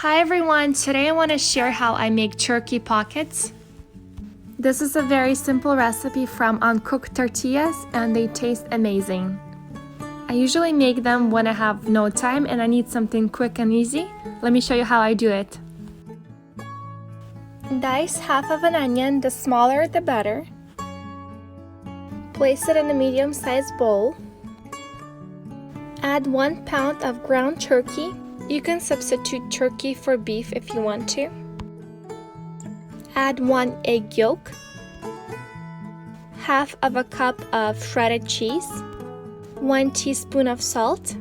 Hi everyone, today I want to share how I make turkey pockets. This is a very simple recipe from uncooked tortillas and they taste amazing. I usually make them when I have no time and I need something quick and easy. Let me show you how I do it. Dice half of an onion, the smaller the better. Place it in a medium-sized bowl. Add 1 pound of ground turkey. You can substitute turkey for beef if you want to. Add 1 egg yolk, half of a cup of shredded cheese, 1 teaspoon of salt,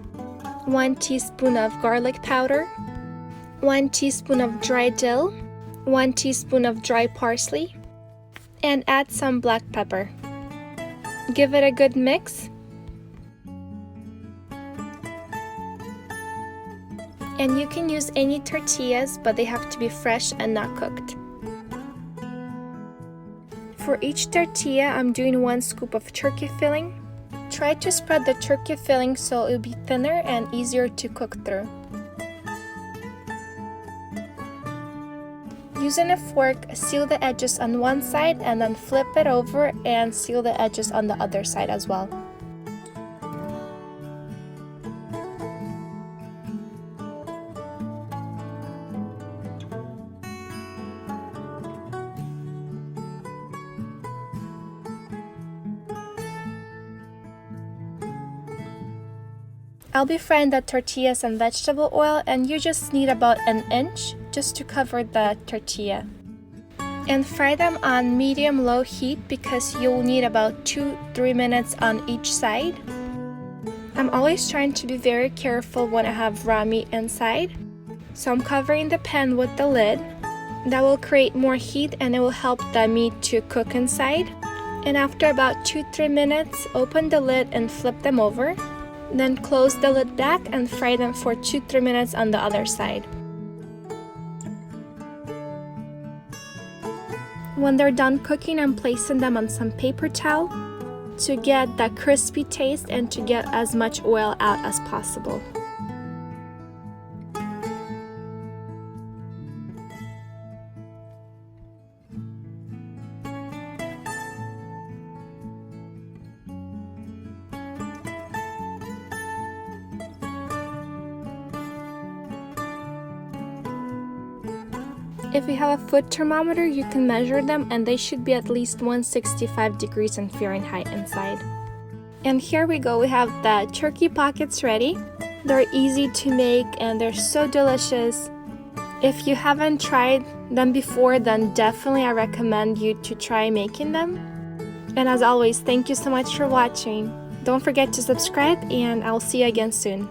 1 teaspoon of garlic powder, 1 teaspoon of dry dill, 1 teaspoon of dry parsley, and add some black pepper. Give it a good mix. And you can use any tortillas, but they have to be fresh and not cooked. For each tortilla, I'm doing 1 scoop of turkey filling. Try to spread the turkey filling so it will be thinner and easier to cook through. Using a fork, seal the edges on one side and then flip it over and seal the edges on the other side as well. I'll be frying the tortillas in vegetable oil and you just need about 1 inch just to cover the tortilla. And fry them on medium-low heat because you'll need about 2-3 minutes on each side. I'm always trying to be very careful when I have raw meat inside. So I'm covering the pan with the lid. That will create more heat and it will help the meat to cook inside. And after about 2-3 minutes, open the lid and flip them over. Then close the lid back and fry them for 2-3 minutes on the other side. When they're done cooking, I'm placing them on some paper towel to get that crispy taste and to get as much oil out as possible. If you have a foot thermometer, you can measure them and they should be at least 165 degrees in Fahrenheit inside. And here we go, we have the turkey pockets ready. They're easy to make and they're so delicious. If you haven't tried them before, then definitely I recommend you to try making them. And as always, thank you so much for watching. Don't forget to subscribe and I'll see you again soon.